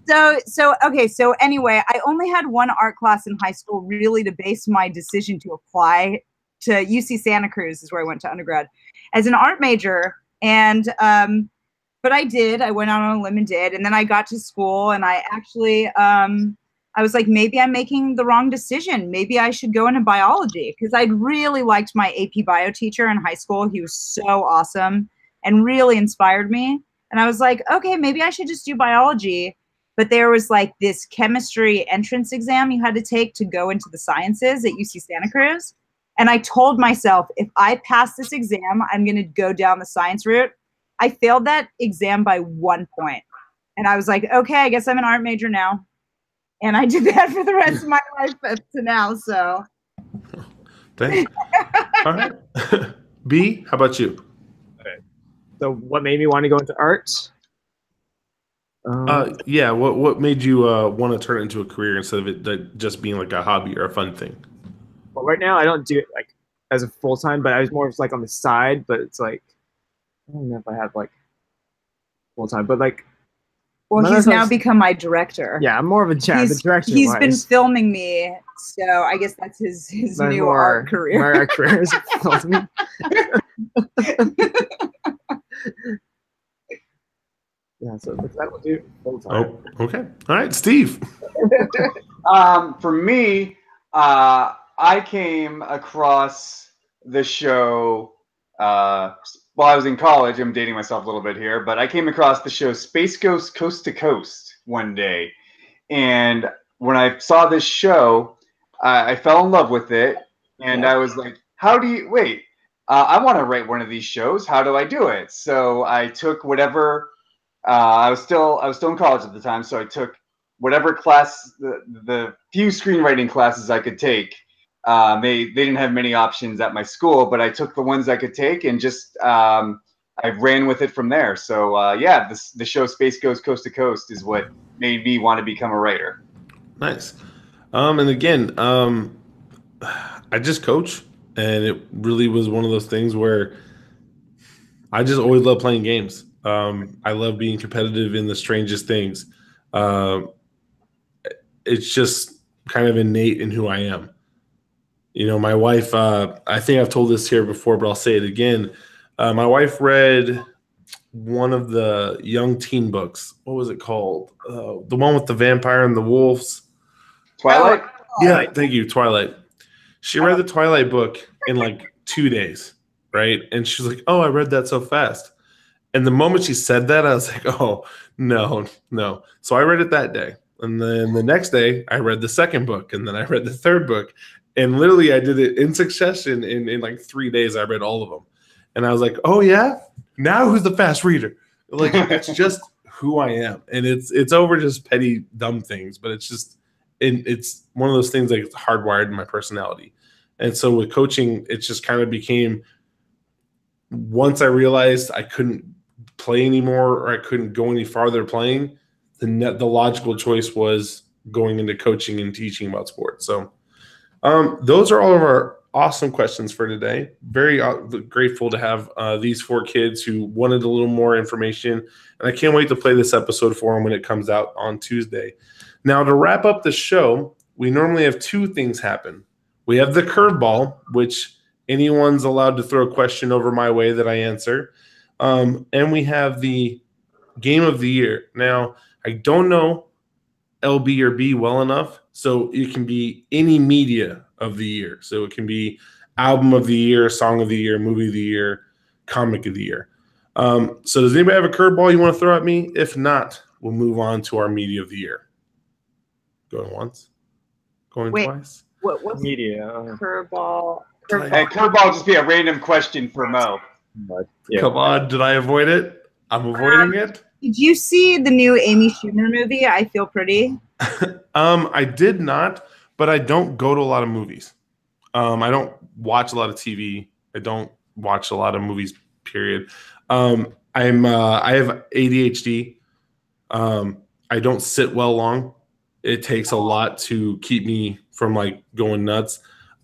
So anyway, I only had one art class in high school really to base my decision to apply to UC Santa Cruz, is where I went to undergrad, as an art major. And but I did. I went out on a limb and did. And then I got to school, and I actually I was like, maybe I'm making the wrong decision. Maybe I should go into biology, because I'd really liked my AP bio teacher in high school. He was so awesome and really inspired me. And I was like, okay, maybe I should just do biology. But there was like this chemistry entrance exam you had to take to go into the sciences at UC Santa Cruz. And I told myself, if I pass this exam, I'm going to go down the science route. I failed that exam by 1 point. And I was like, okay, I guess I'm an art major now. And I did that for the rest of my life up to now. So, thanks. All right. B, how about you? Okay. So, what made me want to go into art? Yeah. What made you want to turn it into a career instead of it just being like a hobby or a fun thing? Well, right now I don't do it like as a full time, but I was more like on the side. But it's like I don't know if I have like full time, but like. Well, he's now become my director. Yeah, I'm more of a director. He's been filming me, so I guess that's his new art career. My art career is filming. Yeah, so that will do full time. Oh, okay. All right, Steve. For me, I came across the show. While I was in college, I'm dating myself a little bit here, but I came across the show Space Ghost Coast to Coast one day. And when I saw this show, I fell in love with it. And I was like, how do you, wait, I want to write one of these shows. How do I do it? So I took whatever, I was still in college at the time. So I took whatever class, the few screenwriting classes I could take. They didn't have many options at my school, but I took the ones I could take and just I ran with it from there. So yeah, the show Space Ghost Coast to Coast is what made me want to become a writer. Nice. And again, I just coach, and it really was one of those things where I just always love playing games. I love being competitive in the strangest things. It's just kind of innate in who I am. You know, my wife, I think I've told this here before, but I'll say it again. My wife read one of the young teen books. What was it called? The one with the vampire and the wolves. Twilight? Yeah, thank you, Twilight. She read the Twilight book in like 2 days, right? And she's like, oh, I read that so fast. And the moment she said that, I was like, oh, no. So I read it that day. And then the next day, I read the second book. And then I read the third book. And literally, I did it in succession. In like 3 days, I read all of them. And I was like, oh, yeah? Now who's the fast reader? Like, it's just who I am. And it's over just petty, dumb things. But it's just, it's one of those things like it's hardwired in my personality. And so with coaching, it just kind of became, once I realized I couldn't play anymore or I couldn't go any farther playing, the logical choice was going into coaching and teaching about sports. So those are all of our awesome questions for today. Very grateful to have these 4 kids who wanted a little more information. And I can't wait to play this episode for them when it comes out on Tuesday. Now, to wrap up the show, we normally have 2 things happen. We have the curveball, which anyone's allowed to throw a question over my way that I answer. And we have the game of the year. Now, I don't know LB or B well enough, so it can be any media of the year. So it can be album of the year, song of the year, movie of the year, comic of the year. So does anybody have a curveball you want to throw at me? If not, we'll move on to our media of the year. Going once? Going twice? What's media? Curveball. Curveball will just be a random question for Mo. But, yeah. Come on, did I avoid it? I'm avoiding it. Did you see the new Amy Schumer movie, I Feel Pretty? I did not, but I don't go to a lot of movies. I don't watch a lot of TV. I don't watch a lot of movies, period. I have ADHD. I don't sit well long. It takes a lot to keep me from like going nuts.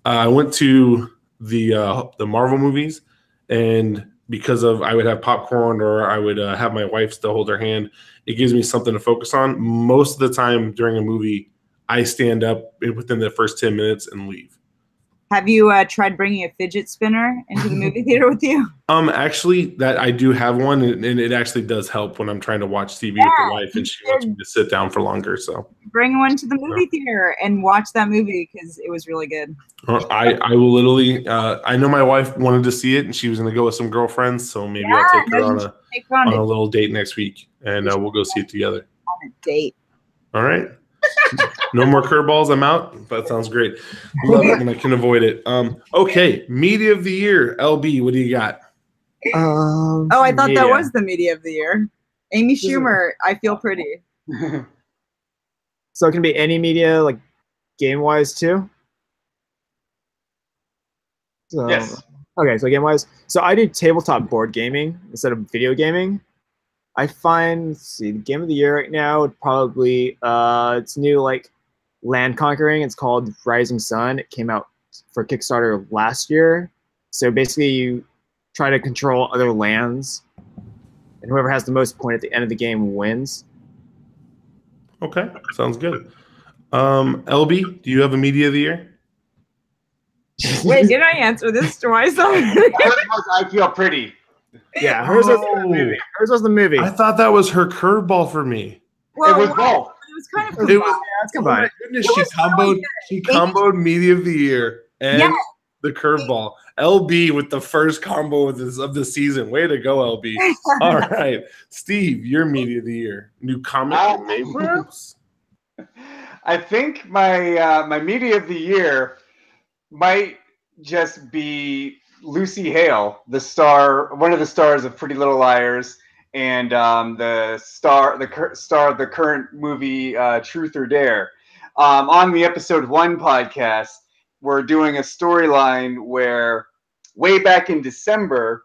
I went to the Marvel movies, and because of I would have popcorn or I would have my wife still hold her hand. It gives me something to focus on. Most of the time during a movie, I stand up within the first 10 minutes and leave. Have you tried bringing a fidget spinner into the movie theater with you? Actually, that I do have one, and it actually does help when I'm trying to watch TV with the wife, and she wants me to sit down for longer. So bring one to the movie theater and watch that movie because it was really good. I will literally. I know my wife wanted to see it, and she was going to go with some girlfriends, so maybe I'll take her on a little date next week, and we'll go see it together. On a date. All right. No more curveballs. I'm out. That sounds great. Love it when I can avoid it. Okay, media of the year. LB, what do you got? I thought that was the media of the year. Amy Schumer, I Feel Pretty. So it can be any media, like game-wise too? So, Yes. Okay, so game-wise. So I do tabletop board gaming instead of video gaming. I find, let's see, the game of the year right now would probably, it's new, like, land conquering. It's called Rising Sun. It came out for Kickstarter last year. So basically you try to control other lands, and whoever has the most point at the end of the game wins. Okay, sounds good. LB, do you have a media of the year? Wait, did I answer this twice? I Feel Pretty. Yeah, hers was the movie. Hers was the movie. I thought that was her curveball for me. Well, It was both. It was kind of It was. That's Oh my combined. goodness, she comboed media of the year and the curveball. LB with the first combo of the season. Way to go, LB. All right, Steve, your media of the year. New comic in May, perhaps? I think my media of the year might just be Lucy Hale, one of the stars of Pretty Little Liars, and the star of the current movie Truth or Dare. On the episode 1 podcast, we're doing a storyline where way back in December,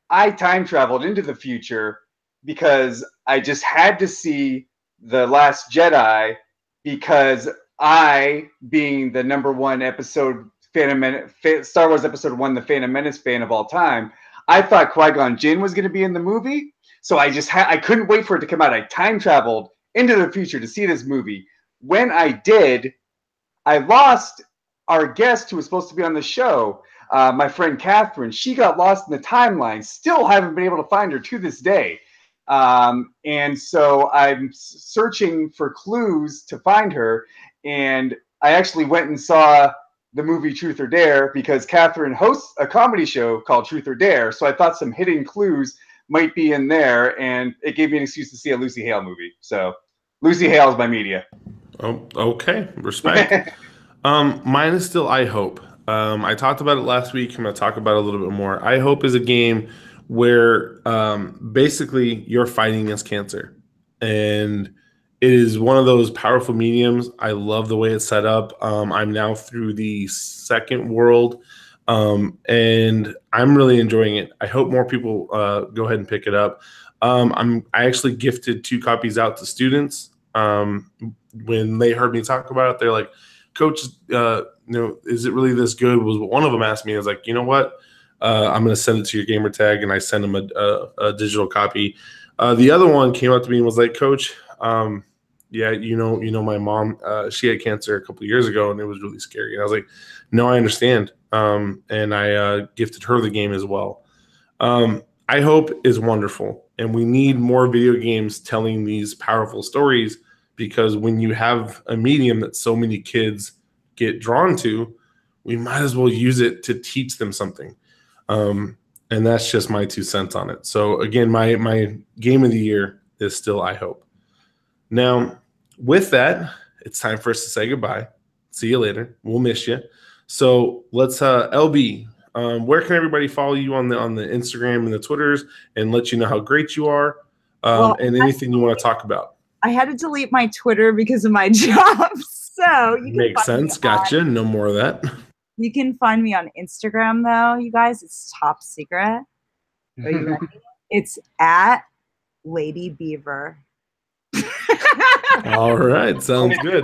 I time traveled into the future because I just had to see The Last Jedi, because I, being the #1 episode Star Wars Episode 1, the Phantom Menace fan of all time, I thought Qui-Gon Jinn was going to be in the movie. So I couldn't wait for it to come out. I time traveled into the future to see this movie. When I did, I lost our guest who was supposed to be on the show, my friend Catherine. She got lost in the timeline. Still haven't been able to find her to this day. And so I'm searching for clues to find her. And I actually went and saw the movie Truth or Dare because Catherine hosts a comedy show called Truth or Dare. So I thought some hidden clues might be in there, and it gave me an excuse to see a Lucy Hale movie. So Lucy Hale is my media. Oh, okay. Respect. Mine is still I Hope. I talked about it last week. I'm going to talk about it a little bit more. I Hope is a game where basically you're fighting against cancer. And it is one of those powerful mediums. I love the way it's set up. I'm now through the second world, and I'm really enjoying it. I hope more people go ahead and pick it up. I actually gifted 2 copies out to students. When they heard me talk about it, they're like, "Coach, is it really this good?" Was what one of them asked me. I was like, "You know what? I'm going to send it to your gamer tag," and I sent them a digital copy. The other one came up to me and was like, "Coach, yeah, you know, my mom, she had cancer a couple of years ago, and it was really scary." And I was like, "No, I understand." And I gifted her the game as well. I Hope is wonderful, and we need more video games telling these powerful stories, because when you have a medium that so many kids get drawn to, we might as well use it to teach them something. And that's just my 2 cents on it. So again, my game of the year is still I Hope. Now, with that, it's time for us to say goodbye. See you later. We'll miss you. So let's, LB, Where can everybody follow you on the Instagram and the Twitters and let you know how great you are, and anything you want to talk about? I had to delete my Twitter because of my job. So you can Makes sense. Gotcha. No more of that. You can find me on Instagram, though, you guys. It's top secret. Are you ready? It's at Lady Beaver. All right. Sounds good.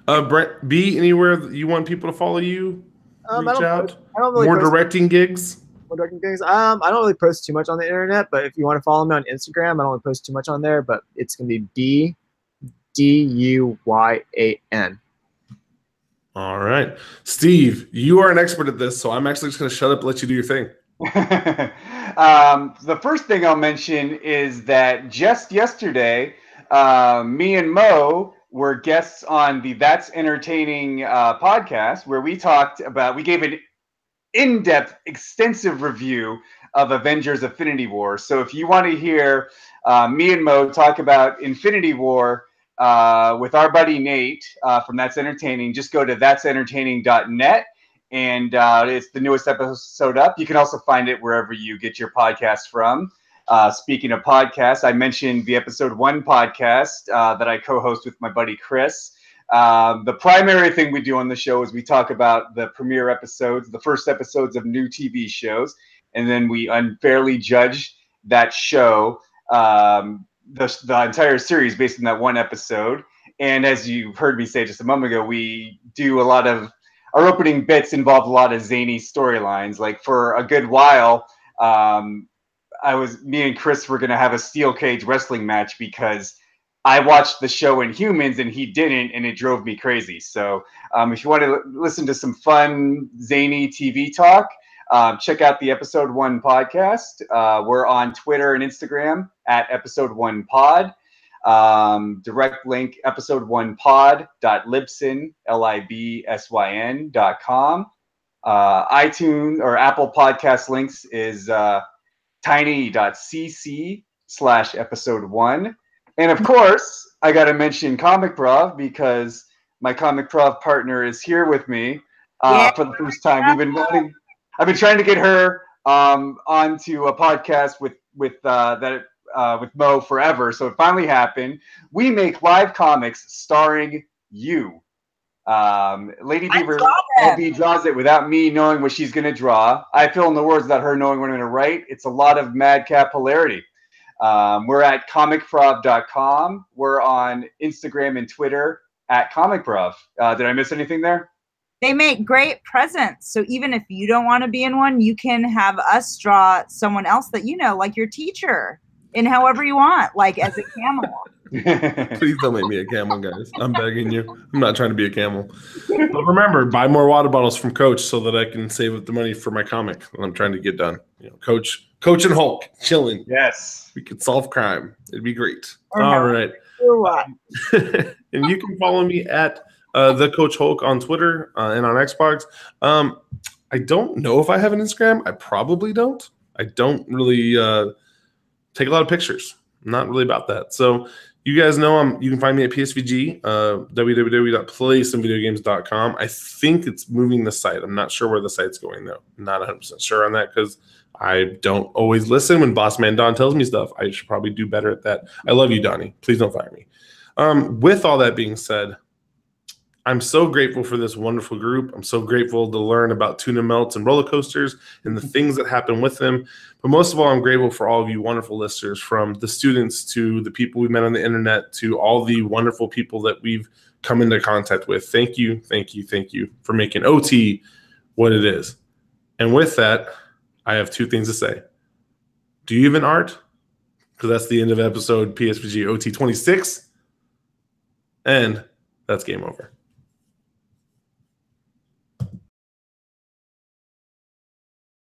Brent B, anywhere you want people to follow you? Reach out? I don't really More directing gigs? More directing gigs? I don't really post too much on the internet, but if you want to follow me on Instagram, I don't really post too much on there, but it's going to be BDUYAN. All right. Steve, you are an expert at this, so I'm actually just going to shut up and let you do your thing. The first thing I'll mention is that just yesterday, me and Mo were guests on the That's Entertaining podcast, where we gave an in-depth, extensive review of Avengers Infinity War. So if you want to hear me and Mo talk about Infinity War with our buddy Nate from That's Entertaining, just go to that'sentertaining.net, and it's the newest episode up. You can also find it wherever you get your podcasts from. Speaking of podcasts, I mentioned the episode 1 podcast that I co-host with my buddy Chris. The primary thing we do on the show is we talk about the premiere episodes, the first episodes of new TV shows, and then we unfairly judge that show, the entire series based on that one episode. And as you heard me say just a moment ago, we do a lot of our opening bits involve a lot of zany storylines. Like for a good while, me and Chris were going to have a steel cage wrestling match because I watched the show Inhumans and he didn't, and it drove me crazy. So if you want to listen to some fun, zany TV talk, check out the Episode 1 podcast. We're on Twitter and Instagram at Episode 1 Pod. Direct link episode1pod.libsyn, LIBSYN.com. iTunes or Apple Podcast links is tiny.cc/episode1. And of course, I got to mention Comic Prov because my Comic Prov partner is here with me for the first time. I've been trying to get her onto a podcast with Mo forever, so it finally happened. We make live comics starring you. Lady Beaver LB draws it without me knowing what she's going to draw. I fill in the words without her knowing what I'm going to write. It's a lot of madcap hilarity. We're at comicprov.com. We're on Instagram and Twitter at comicprov. Did I miss anything there? They make great presents. So even if you don't want to be in one, you can have us draw someone else that you know, like your teacher, in however you want, like as a camel. Please don't make me a camel, guys. I'm begging you. I'm not trying to be a camel. But remember, buy more water bottles from Coach so that I can save up the money for my comic that I'm trying to get done. You know, Coach and Hulk chilling. Yes. We could solve crime. It'd be great. All right. And you can follow me at the Coach Hulk on Twitter and on Xbox. I don't know if I have an Instagram. I probably don't. I don't really take a lot of pictures. I'm not really about that. So you guys know you can find me at PSVG, www.playsomvideogames.com. I think it's moving the site. I'm not sure where the site's going, though. I'm not 100% sure on that because I don't always listen when Boss Man Don tells me stuff. I should probably do better at that. I love you, Donnie. Please don't fire me. With all that being said, I'm so grateful for this wonderful group. I'm so grateful to learn about tuna melts and roller coasters and the things that happen with them. But most of all, I'm grateful for all of you wonderful listeners, from the students to the people we met on the internet to all the wonderful people that we've come into contact with. Thank you, thank you, thank you for making OT what it is. And with that, I have 2 things to say. Do you even art? Because that's the end of episode PSVG OT 26. And that's game over.